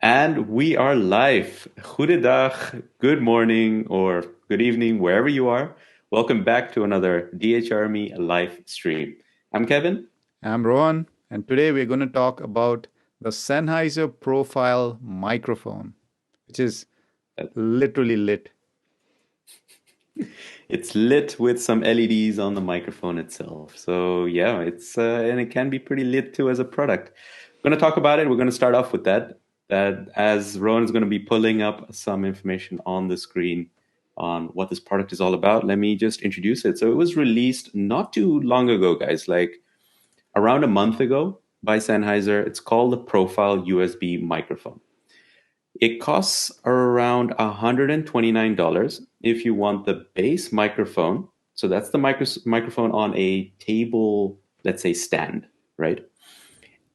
And we are live. Goedendag, good morning, or good evening, wherever you are. Welcome back to another DHRME live stream. I'm Kevin. I'm Rohan, and today we're going to talk about the Sennheiser Profile Microphone, which is literally lit. It's lit with some LEDs on the microphone itself. So yeah, it's and it can be pretty lit too as a product. We're going to talk about it. We're going to start off with that. That as Rowan is going to be pulling up some information on the screen on what this product is all about. Let me just introduce it. So it was released not too long ago, guys, like around a month ago by Sennheiser. It's called the Profile USB microphone. It costs around $129 if you want the base microphone. So that's the microphone on a table, let's say stand, right?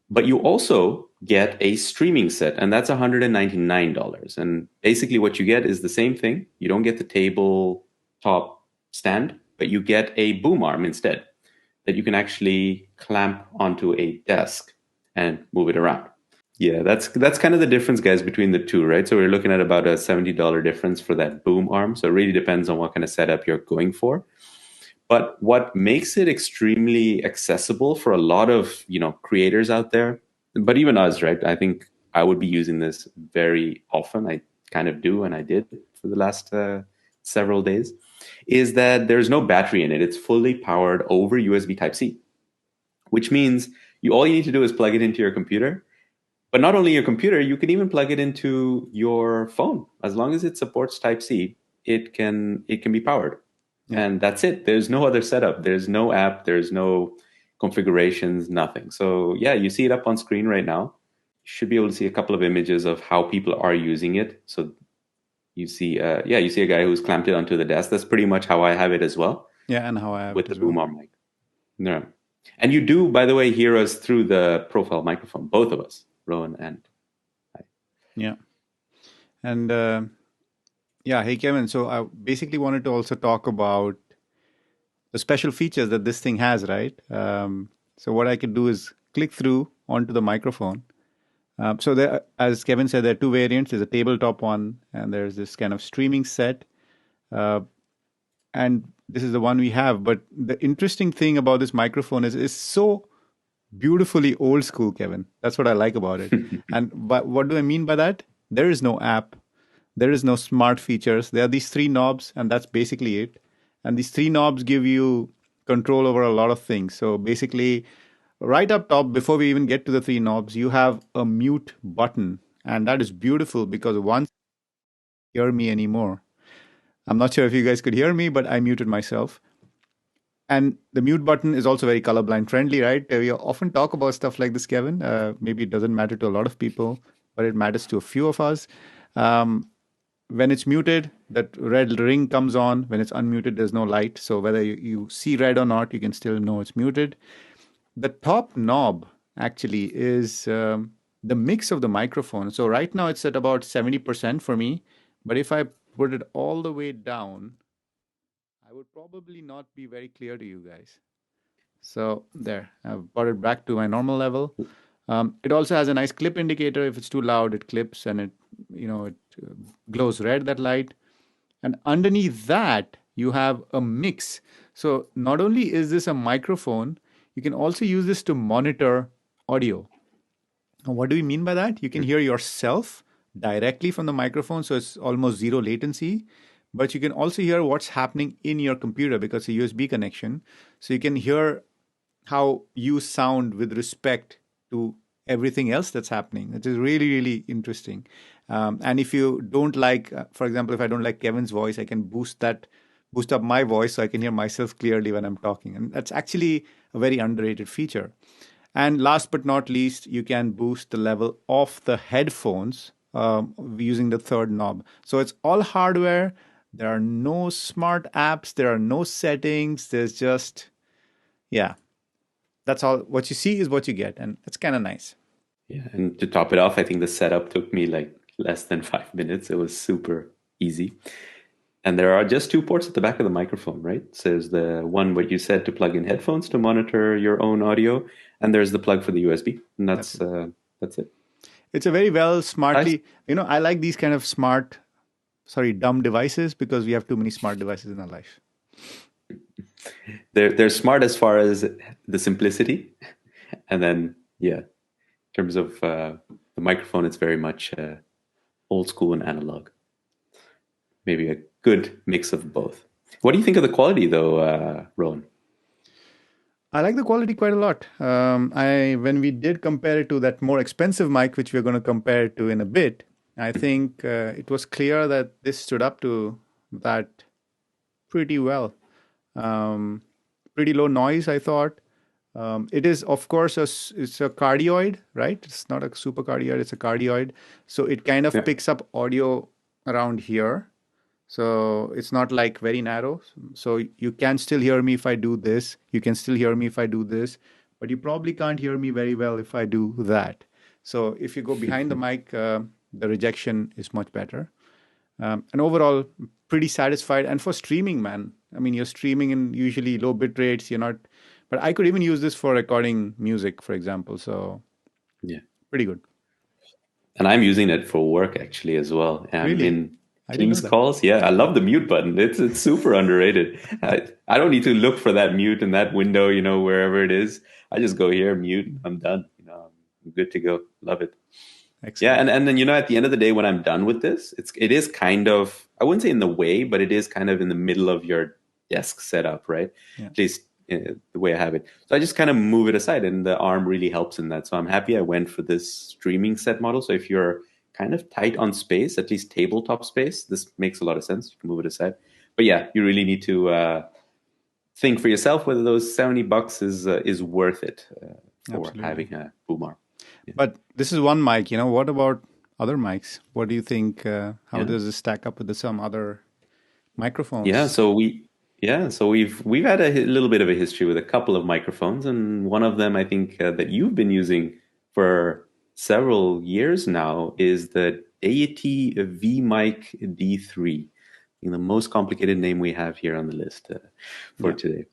But you also get a streaming set, and that's $199. And basically, what you get is the same thing. You don't get the table top stand, but you get a boom arm instead that you can actually clamp onto a desk and move it around. Yeah, that's kind of the difference, guys, between the two, right? So we're looking at about a $70 difference for that boom arm. So it really depends on what kind of setup you're going for. But what makes it extremely accessible for a lot of, creators out there, but even us, right? I think I would be using this very often. I kind of do, and I did for the last several days, is that there's no battery in it. It's fully powered over USB Type-C, which means all you need to do is plug it into your computer. But not only your computer, you can even plug it into your phone. As long as it supports Type-C, it can be powered. Yeah. And that's it. There's no other setup. There's no app. There's no configurations, nothing. So yeah, you see it up on screen right now. You should be able to see a couple of images of how people are using it. So you see, you see a guy who's clamped it onto the desk. That's pretty much how I have it as well, Yeah, and how I have with it the as boom well. arm mic. Yeah. And you do, by the way, hear us through the profile microphone, both of us, Rowan and I. Yeah. And yeah, hey, Kevin. So I basically wanted to also talk about the special features that this thing has, right? So what I could do is click through onto the microphone. So there, as Kevin said, there are two variants. There's a tabletop one, and there's this kind of streaming set. Uh, and this is the one we have. But the interesting thing about this microphone is it's so beautifully old school, Kevin. That's what I like about it. And but what do I mean by that? There is no app. There is no smart features. There are these three knobs, and that's basically it. And these three knobs give you control over a lot of things. So basically, right up top, before we even get to the three knobs, you have a mute button. And that is beautiful because once you hear me anymore. I'm not sure if you guys could hear me, but I muted myself. And the mute button is also very colorblind friendly, right? We often talk about stuff like this, Kevin. Maybe it doesn't matter to a lot of people, but it matters to a few of us. Um, when it's muted, that red ring comes on. When it's unmuted, there's no light. So whether you see red or not, you can still know it's muted. The top knob actually is the mix of the microphone. So right now it's at about 70% for me. But if I put it all the way down, I would probably not be very clear to you guys. So there, I've brought it back to my normal level. It also has a nice clip indicator. If it's too loud, it clips and it glows red, that light. And underneath that, you have a mix. So not only is this a microphone, you can also use this to monitor audio. And what do we mean by that? You can hear yourself directly from the microphone, so it's almost zero latency. But you can also hear what's happening in your computer because it's a USB connection. So you can hear how you sound with respect to everything else that's happening. It is really, really interesting. And if you don't like, for example, if I don't like Kevin's voice, I can boost up my voice so I can hear myself clearly when I'm talking. And that's actually a very underrated feature. And last but not least, you can boost the level of the headphones using the third knob. So it's all hardware. There are no smart apps. There are no settings. There's just, yeah, that's all. What you see is what you get. And it's kind of nice. Yeah, and to top it off, I think the setup took me like less than 5 minutes. It was super easy. And there are just two ports at the back of the microphone, right? So there's the one what you said to plug in headphones to monitor your own audio, and there's the plug for the USB, and That's it. that's it. It's a very well I, smartly, I like these kind of dumb devices because we have too many smart devices in our life. they're smart as far as the simplicity, and then yeah, in terms of the microphone, it's very much old school and analog. Maybe a good mix of both. What do you think of the quality, though, Rowan? I like the quality quite a lot. When we did compare it to that more expensive mic, which we're going to compare it to in a bit, I think it was clear that this stood up to that pretty well. Um, Pretty low noise, I thought. It is, of course, it's a cardioid, right? It's not a super cardioid; it's a cardioid. So it kind of Yeah. picks up audio around here. So it's not like very narrow. So you can still hear me if I do this. You can still hear me if I do this, but you probably can't hear me very well if I do that. So if you go behind the mic, the rejection is much better. And overall, pretty satisfied. And for streaming, man, I mean, you're streaming in usually low bit rates. You're not, but I could even use this for recording music, for example. So Yeah. pretty good. And I'm using it for work actually as well. I'm Really, in I didn't know Teams that. calls. Yeah, I love the mute button. It's super underrated. I don't need to look for that mute in that window, wherever it is. I just go here, mute, I'm done. I'm good to go. Love it. Yeah, Excellent. and then at the end of the day when I'm done with this, it is kind of, I wouldn't say in the way, but it is kind of in the middle of your desk setup, right? Yeah. At least the way I have it. So I just kind of move it aside, and the arm really helps in that. So I'm happy I went for this streaming set model. So if you're kind of tight on space, at least tabletop space, this makes a lot of sense. You can move it aside. But yeah, you really need to think for yourself whether those $70 is worth it for Absolutely. having a boom arm. Yeah. But this is one mic. What about other mics? What do you think? How Yeah. does this stack up with some other Yeah, microphones? so we've had a little bit of a history with a couple of microphones, and one of them I think that you've been using for several years now is the Deity V-Mic D3, the most complicated name we have here on the list for Yeah. today.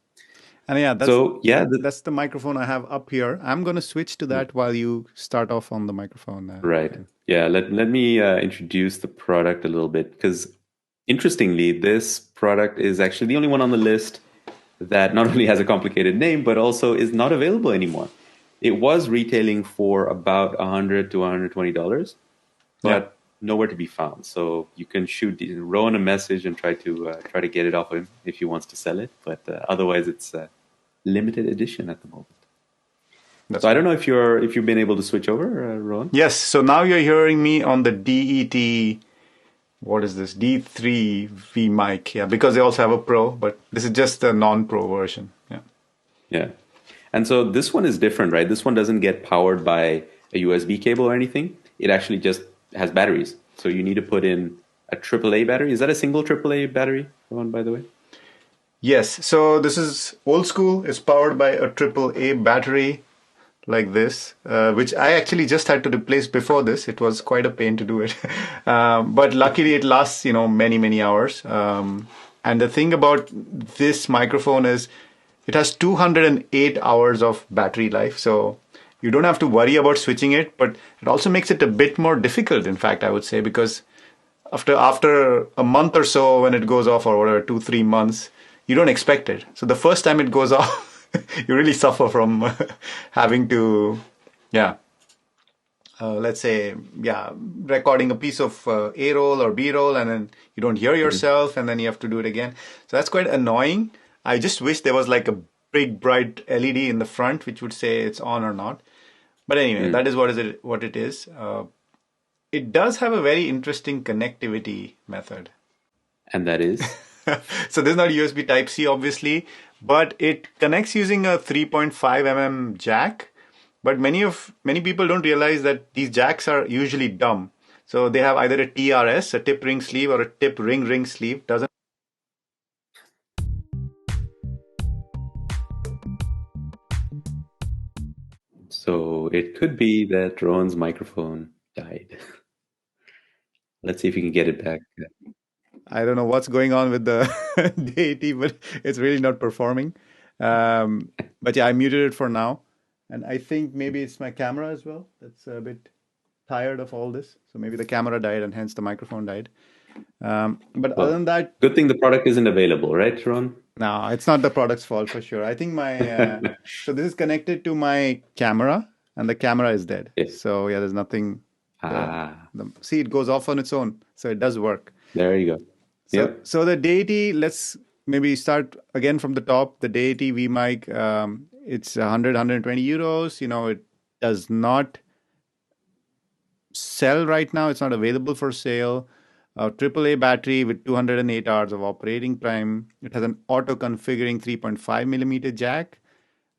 And yeah, So yeah, that's the microphone I have up here. I'm going to switch to that while you start off on the microphone. right. Yeah, let me introduce the product a little bit because interestingly, this product is actually the only one on the list that not only has a complicated name, but also is not available anymore. It was retailing for about $100 to $120, Yeah. but nowhere to be found. So you can shoot Rowan a message and try to get it off him if he wants to sell it. But otherwise, it's limited edition at the moment. That's So I don't know if you've been able to switch over, Rowan. Yes. So now you're hearing me on the DET. What is this? D3 V mic. Yeah, because they also have a Pro, but this is just the non-Pro version. Yeah. Yeah. And so this one is different, right? This one doesn't get powered by a USB cable or anything. It actually just has batteries. So you need to put in a AAA battery. Is that a single AAA battery, Rowan, by the way? Yes. So this is old school. It's powered by a AAA battery like this, which I actually just had to replace before this. It was quite a pain to do it. But luckily it lasts, many, many hours. And the thing about this microphone is it has 208 hours of battery life. So you don't have to worry about switching it, but it also makes it a bit more difficult, in fact, I would say, because after a month or so when it goes off, or whatever, 2-3 months, you don't expect it. So the first time it goes off, you really suffer from having to, let's say, recording a piece of A roll or B roll, and then you don't hear yourself, and then you have to do it again. So that's quite annoying. I just wish there was like a big bright LED in the front which would say it's on or not. But anyway, that is what it is. It does have a very interesting connectivity method. And that is? So there's not USB Type-C, obviously, but it connects using a 3.5 jack. But many people don't realize that these jacks are usually dumb. So they have either a TRS, a tip ring sleeve, or a tip ring sleeve. Doesn't. So it could be that Rowan's microphone died. Let's see if we can get it back. I don't know what's going on with the Deity, but it's really not performing. But yeah, I muted it for now. And I think maybe it's my camera as well. That's a bit tired of all this. So maybe the camera died and hence the microphone died. But other Well, than that, good thing the product isn't available, right, Ron? no, it's not the product's fault for sure. I think so this is connected to my camera and the camera is dead. Yeah. So yeah, there's nothing. Ah, See, it goes off on its own. So it does work. there you go. So, Yep. so the Deity, let's maybe start again from the top. The Deity V mic, it's 100, 120 euros. It does not sell right now. It's not available for sale. AAA battery with 208 hours of operating time. It has an auto configuring 3.5 millimeter jack,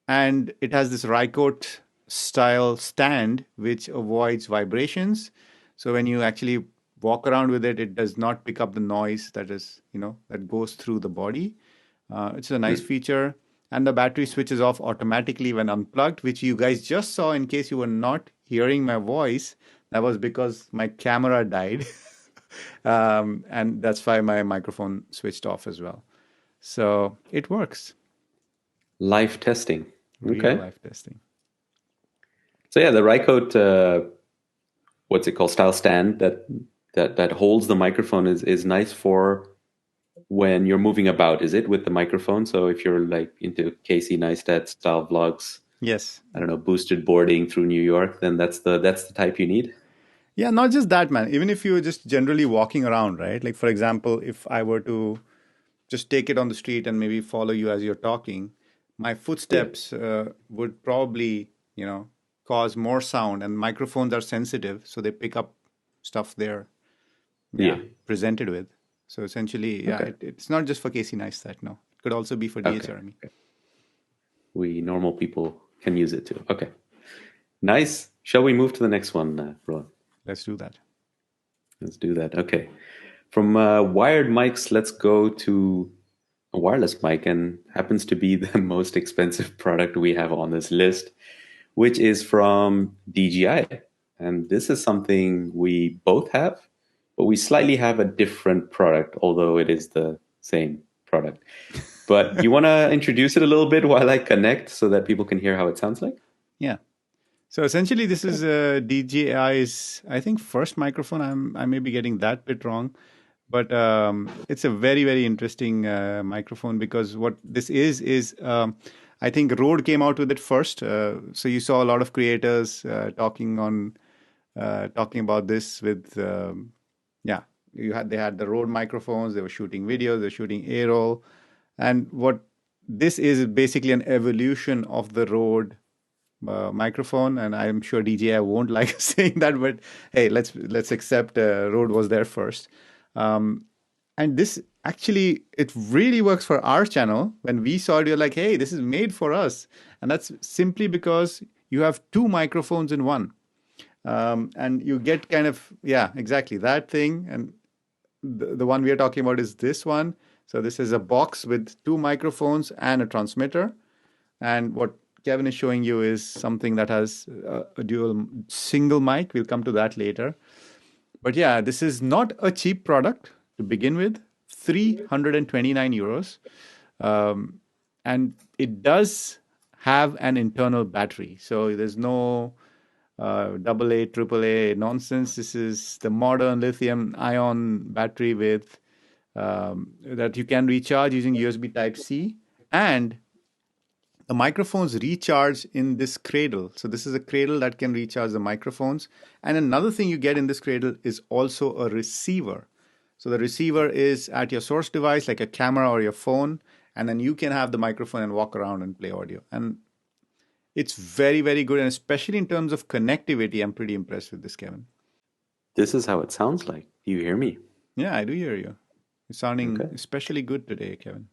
and it has this Rycote style stand which avoids vibrations. So when you actually walk around with it, it does not pick up the noise that goes through the body. It's a nice Hmm. feature. And the battery switches off automatically when unplugged, which you guys just saw. In case you were not hearing my voice, that was because my camera died. And that's why my microphone switched off as well. So it works. Live testing. Real Okay. life testing. So yeah, the Rycote, what's it called, style stand that holds the microphone is nice for when you're moving about. Is it with the microphone? So if you're like into Casey Neistat style vlogs, Yes. I don't know, boosted boarding through New York, then that's the type you need. Yeah, not just that, man. Even if you were just generally walking around, right? Like, for example, if I were to just take it on the street and maybe follow you as you're talking, my Yeah. footsteps would probably, cause more sound. And microphones are sensitive, so they pick up stuff they're, Yeah. presented with. So essentially, yeah, Okay. it's not just for Casey Neistat, no. It could also be for Okay. DHRME. We normal people can use it too. Okay. Nice. Shall we move to the next one, Ron? Let's do that. Let's do that. Okay. From wired mics, let's go to a wireless mic, and happens to be the most expensive product we have on this list, which is from DJI. And this is something we both have, but we slightly have a different product, although it is the same product. But you want to introduce it a little bit while I connect so that people can hear how it sounds like? Yeah. So essentially, this Okay. is DJI's, I think, first microphone. I may be getting that bit wrong, but it's a very, very interesting microphone because what this is I think Rode came out with it first. So you saw a lot of creators talking about this with yeah. They had the Rode microphones. They were shooting videos. They're shooting A-roll, and what this is basically an evolution of the Rode microphone, and I'm sure DJI won't like us saying that, but hey, let's accept Rode was there first. And this actually, it really works for our channel. When we saw it, you're like, hey, this is made for us, and that's simply because you have two microphones in one, and you get kind of yeah, exactly that thing. And the one we are talking about is this one. So this is a box with two microphones and a transmitter. And what Kevin is showing you is something that has a dual single mic. We'll come to that later. But yeah, this is not a cheap product to begin with. 329 euros. And it does have an internal battery. So there's no AA, AAA nonsense. This is the modern lithium ion battery with that you can recharge using USB Type C, and the microphones recharge in this cradle. So this is a cradle that can recharge the microphones. And another thing you get in this cradle is also a receiver. So the receiver is at your source device, like a camera or your phone, and then you can have the microphone and walk around and play audio. And it's very, very good. And especially in terms of connectivity, I'm pretty impressed with this, Kevin. This is how it sounds like. Do you hear me? Yeah, I do hear you. You're sounding Okay. especially good today, Kevin.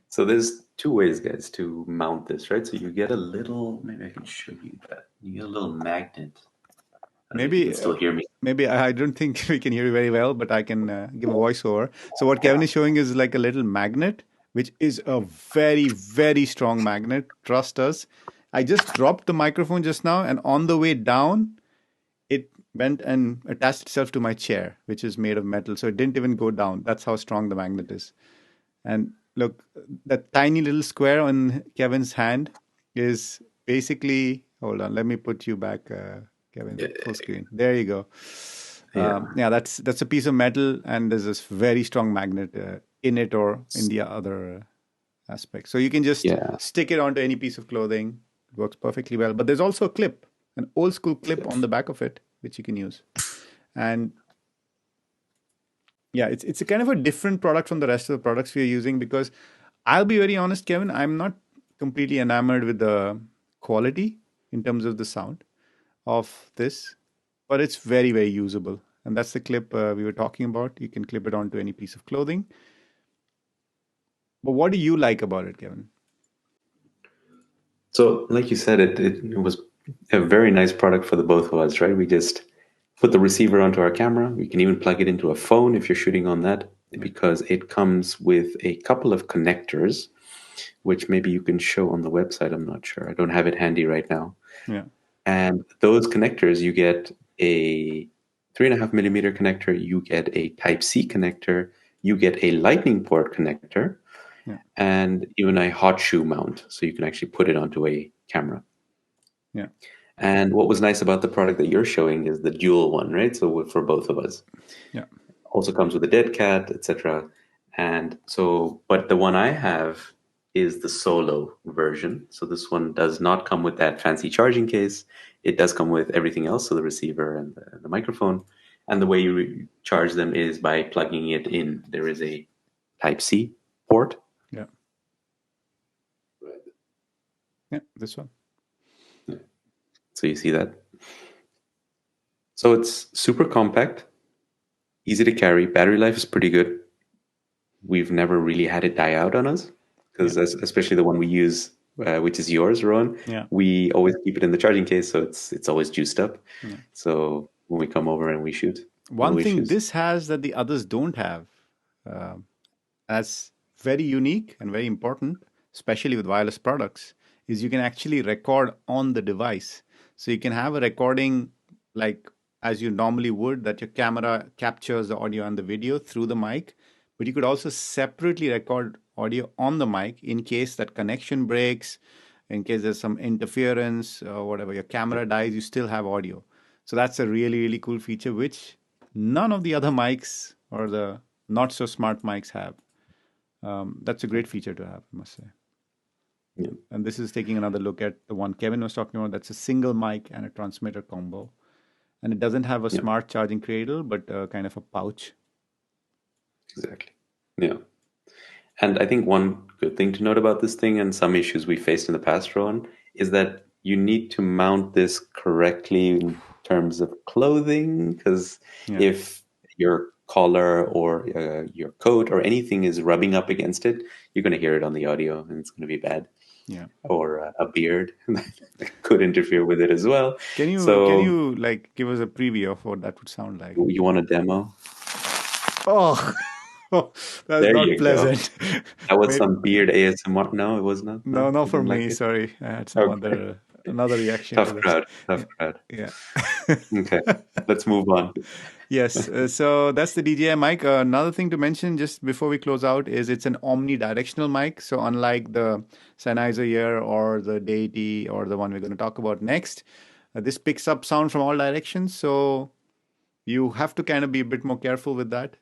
So there's two ways, guys, to mount this, right? So you get a little, maybe I can show you that. You get a little magnet. I don't know if you Maybe can still hear me. maybe I don't think we can hear you very well, but I can give a voiceover. So what Kevin is showing is like a little magnet, which is a very, very strong magnet. Trust us. I just dropped the microphone just now, and on the way down, it went and attached itself to my chair, which is made of metal. So it didn't even go down. That's how strong the magnet is. And look, that tiny little square on Kevin's hand is basically Hold on, let me put you back, Kevin, full screen. There you go. Yeah, that's a piece of metal, and there's this very strong magnet in it or in the other aspect. So you can just stick it onto any piece of clothing. It works perfectly well. But there's also a clip, an old school clip on the back of it, which you can use. And yeah, it's a kind of a different product from the rest of the products we are using, because I'll be very honest, Kevin, I'm not completely enamored with the quality in terms of the sound of this, but it's very, very usable. And that's the clip we were talking about. You can clip it onto any piece of clothing. But what do you like about it, Kevin? So, like you said, it was a very nice product for the both of us, right? We just put the receiver onto our camera. We can even plug it into a phone if you're shooting on that, because it comes with a couple of connectors, which maybe you can show on the website. I'm not sure. I don't have it handy right now. Yeah. And those connectors, you get a 3.5 millimeter connector, you get a Type-C connector, you get a Lightning port connector, and even a hot shoe mount. So you can actually put it onto a camera. Yeah. And what was nice about the product that you're showing is the dual one, right? So for both of us. Yeah. Also comes with a dead cat, etc. And so, but the one I have is the solo version. So this one does not come with that fancy charging case. It does come with everything else, so the receiver and the microphone. And the way you charge them is by plugging it in. There is a Type-C port. Yeah. Yeah, this one. So you see that. So it's super compact, easy to carry. Battery life is pretty good. We've never really had it die out on us, because especially the one we use, which is yours, Rowan. Yeah. We always keep it in the charging case, so it's always juiced up. Yeah. So when we come over and we shoot, one thing this has that the others don't have, that's very unique and very important, especially with wireless products, is you can actually record on the device. So you can have a recording like as you normally would, that your camera captures the audio and the video through the mic, but you could also separately record audio on the mic in case that connection breaks, in case there's some interference or whatever, your camera dies, you still have audio. So that's a really, really cool feature, which none of the other mics or the not so smart mics have. That's a great feature to have, I must say. Yeah. And this is taking another look at the one Kevin was talking about. That's a single mic and a transmitter combo. And it doesn't have a smart charging cradle, but kind of a pouch. Exactly. Yeah. And I think one good thing to note about this thing, and some issues we faced in the past, Rowan, is that you need to mount this correctly in terms of clothing, because if your collar or your coat or anything is rubbing up against it, you're going to hear it on the audio and it's going to be bad. Yeah. Or a beard could interfere with it as well. Can you like give us a preview of what that would sound like? You want a demo? Oh, that's there not pleasant. Go. That was some beard ASMR. No, it was not. No, not for me. Sorry, I had some another reaction. Tough crowd. Yeah. Okay, let's move on. Yes, so that's the DJI mic. Another thing to mention just before we close out is it's an omnidirectional mic. So unlike the Sennheiser here or the Deity or the one we're going to talk about next, this picks up sound from all directions. So you have to kind of be a bit more careful with that.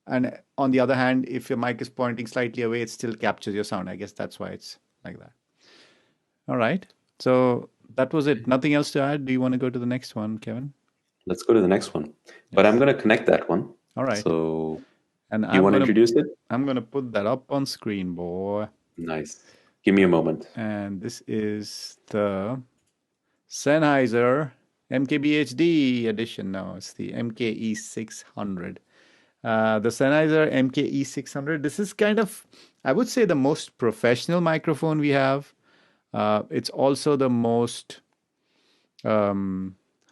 And on the other hand, if your mic is pointing slightly away, it still captures your sound. I guess that's why it's like that. All right. So that was it. Nothing else to add? Do you want to go to the next one, Kevin? Let's go to the next one. But I'm going to connect that one. All right. So you want to introduce it? I'm going to put that up on screen, boy. Nice. Give me a moment. And this is the Sennheiser MKBHD edition. No, it's the MKE 600. The Sennheiser MKE 600. This is kind of, I would say, the most professional microphone we have. It's also the most, how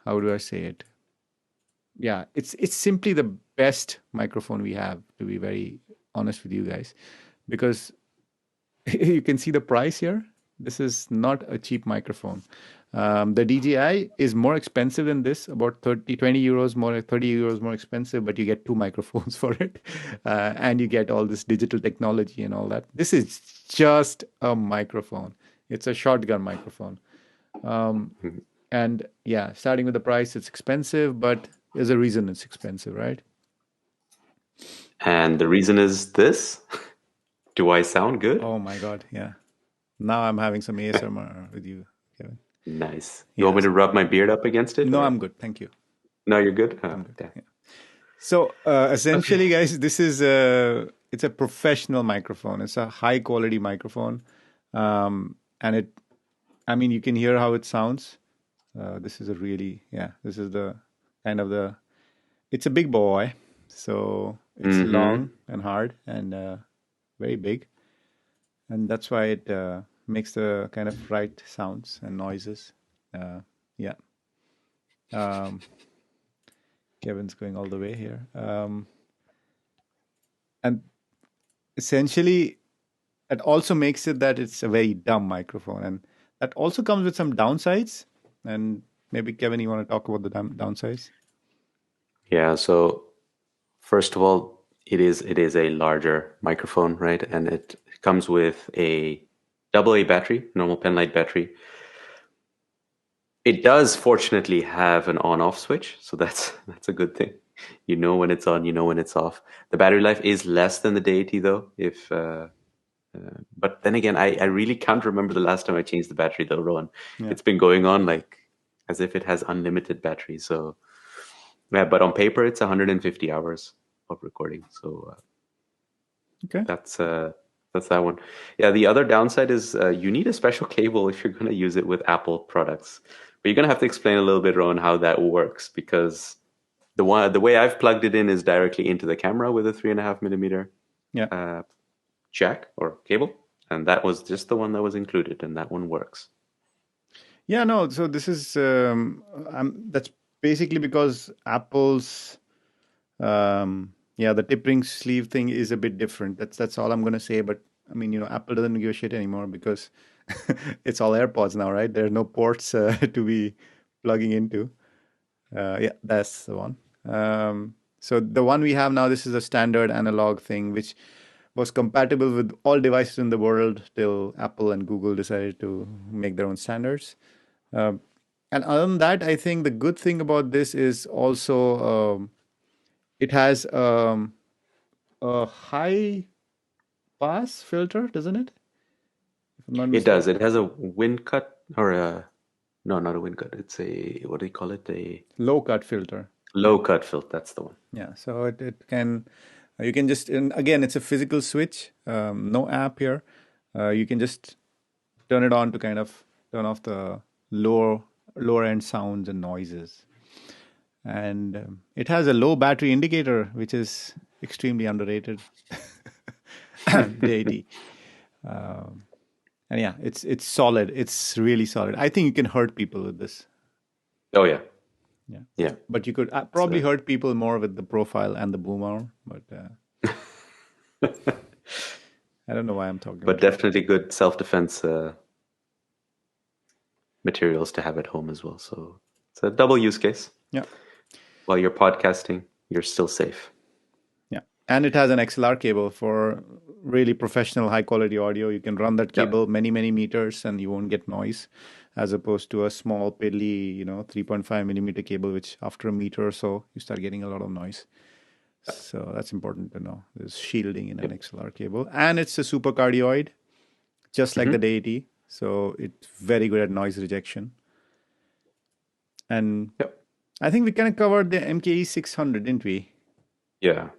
do I say it? Yeah, it's simply the best microphone we have, to be very honest with you guys, because you can see the price here. This is not a cheap microphone. The DJI is more expensive than this, about 20 euros more, 30 euros more expensive, but you get two microphones for it. And you get all this digital technology and all that. This is just a microphone. It's a shotgun microphone. And yeah, starting with the price, it's expensive, but there's a reason it's expensive, right? And the reason is this. Do I sound good? Oh my God, yeah. Now I'm having some ASMR with you, Kevin. Nice. You want me Yes. to rub my beard up against it, No, or I'm good. Thank you. no? You're good. I'm good. Yeah. Yeah. So Okay. essentially, guys, this is it's a professional microphone. It's a high quality microphone, and it. I mean, you can hear how it sounds. This is a really, yeah. This is the kind of the. It's a big boy, so it's long Mm-hmm. and hard and very big, and that's why it makes the kind of right sounds and noises. Yeah. Um, Kevin's going all the way here, and essentially it also makes it that it's a very dumb microphone, and that also comes with some downsides. And maybe Kevin, you want to talk about the downsides? Yeah. So first of all, it is a larger microphone, right? And it comes with a AA battery, normal penlight battery. It does fortunately have an on-off switch, so that's a good thing. You know when it's on, you know when it's off. The battery life is less than the Deity though. If but then again, I really can't remember the last time I changed the battery though, Rowan. Yeah. It's been going on like as if it has unlimited battery. So yeah, but on paper it's 150 hours of recording. So Okay. that's that's that one. Yeah, the other downside is you need a special cable if you're going to use it with Apple products. But you're going to have to explain a little bit, Rowan, how that works because the way I've plugged it in is directly into the camera with a 3.5 millimeter Yeah. uh, jack or cable, and that was just the one that was included, and that one works. Yeah. No. So this is that's basically because Apple's yeah, the tip ring sleeve thing is a bit different. That's all I'm gonna say. But I mean, Apple doesn't give a shit anymore because it's all AirPods now, right? There are no ports to be plugging into. Yeah, that's the one. So the one we have now, this is a standard analog thing, which was compatible with all devices in the world till Apple and Google decided to make their own standards. Um, and other than that, I think the good thing about this is also it has a high pass filter, doesn't it? If I'm not It does. mistaken. It has a wind cut or a no, not a wind cut. It's a what do you call it? A Low cut filter. Yeah. low cut filter. That's the one. Yeah. So it can, you can just, and again, it's a physical switch, no app here. You can just turn it on to kind of turn off the lower end sounds and noises. And it has a low battery indicator, which is extremely underrated. Deity. Um, and yeah, it's solid. It's really solid. I think you can hurt people with this. Oh yeah, Yeah, yeah. but you could probably So, hurt people more with the profile and the boom arm. But I don't know why I'm talking but about it. definitely good self-defense materials to have at home as well. So it's a double use case. Yeah, While you're podcasting, you're still safe. yeah, and it has an XLR cable for really professional, high quality audio. You can run that Yep. cable many meters, and you won't get noise, as opposed to a small piddly, 3.5 millimeter cable, which after a meter or so you start getting a lot of noise. So that's important to know. There's shielding in an Yep. XLR cable, and it's a super cardioid, just like the Hmm. Deity. So it's very good at noise rejection. And Yep. I think we kind of covered the MKE 600, didn't we? Yeah, I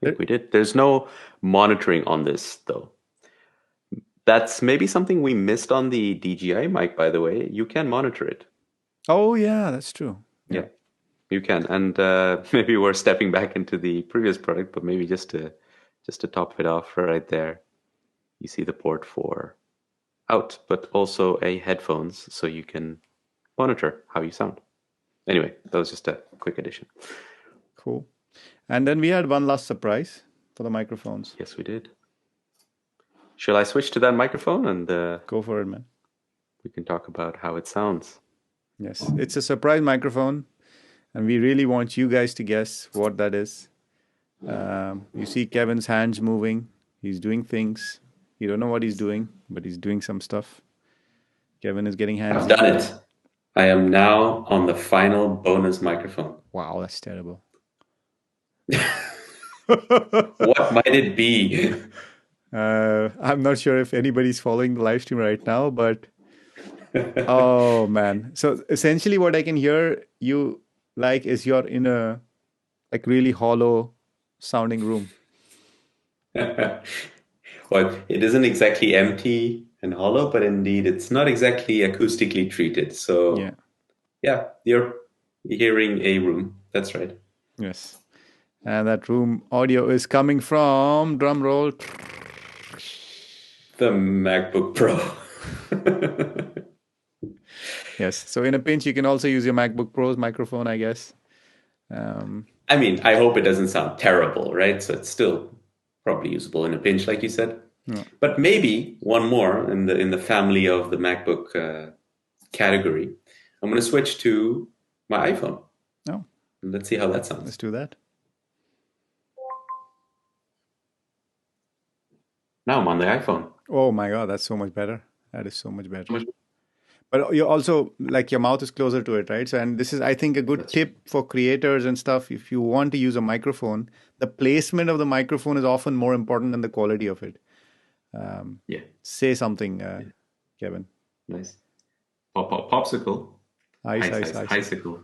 There, think we did. There's no monitoring on this though. That's maybe something we missed on the DJI mic, by the way. You can monitor it. oh yeah, that's true. Yeah. Yeah, you can. And maybe we're stepping back into the previous product, but maybe just to top it off right there, you see the port for out, but also a headphones so you can monitor how you sound. Anyway, that was just a quick addition. Cool. And then we had one last surprise for the microphones. Yes, we did. Shall I switch to that microphone and Go for it, man. we can talk about how it sounds? Yes, it's a surprise microphone, and we really want you guys to guess what that is. You see Kevin's hands moving. He's doing things. You don't know what he's doing, but he's doing some stuff. Kevin is getting I've handsy. done it. I am now on the final bonus microphone. Wow, that's terrible. What might it be? I'm not sure if anybody's following the live stream right now, but oh man. So essentially what I can hear you like is you're in a like really hollow sounding room. Well, it isn't exactly empty and hollow, but indeed it's not exactly acoustically treated. Yeah. So yeah, you're hearing a room. That's right. Yes. And that room audio is coming from drum roll. The MacBook Pro. Yes. So in a pinch, you can also use your MacBook Pro's microphone, I guess. I mean, I hope it doesn't sound terrible, right? So it's still probably usable in a pinch, like you said. Yeah. But maybe one more in the family of the MacBook category. I'm going to switch to my iPhone. Oh, Let's see how that sounds. let's do that. Now I'm on the iPhone. Oh my God, that's so much better. That is so much better. But you also like your mouth is closer to it, right? So, and this is, I think, a good tip for creators and stuff. If you want to use a microphone, the placement of the microphone is often more important than the quality of it. Yeah. Say something, Kevin. Nice. Popsicle. Ice. Icicle.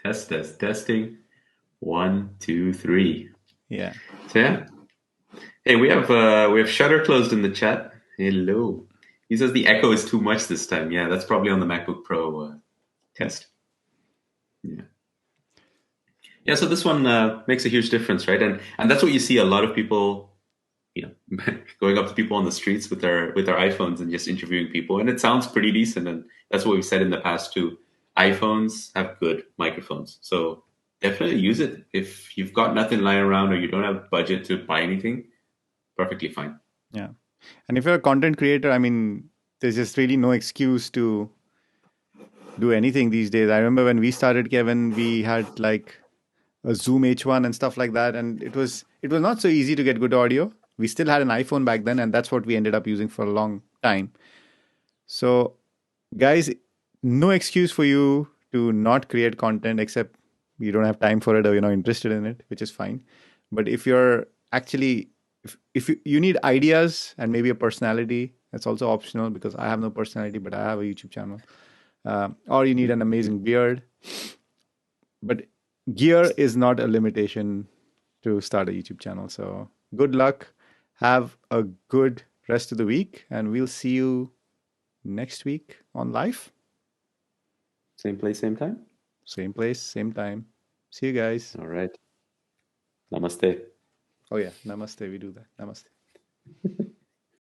Testing. 1, 2, 3. Yeah. So yeah. Hey, we have Shutter closed in the chat. Hello. He says the echo is too much this time. Yeah, that's probably on the MacBook Pro test. Yeah. Yeah, so this one makes a huge difference, right? And that's what you see a lot of people, going up to people on the streets with their iPhones and just interviewing people, and it sounds pretty decent. And that's what we've said in the past too. iPhones have good microphones, so definitely use it if you've got nothing lying around or you don't have budget to buy anything. Perfectly fine. Yeah. And if you're a content creator, I mean, there's just really no excuse to do anything these days. I remember when we started, Kevin, we had like a Zoom H1 and stuff like that, and it was not so easy to get good audio. We still had an iPhone back then, and that's what we ended up using for a long time. So, guys, no excuse for you to not create content except you don't have time for it or you're not interested in it, which is fine. But if you're actually if you need ideas and maybe a personality, that's also optional because I have no personality, but I have a YouTube channel. Or you need an amazing beard. But gear is not a limitation to start a YouTube channel. So good luck. Have a good rest of the week, and we'll see you next week on live. Same place, same time? Same place, same time. See you guys. All right. Namaste. Oh, yeah. Namaste. We do that. Namaste.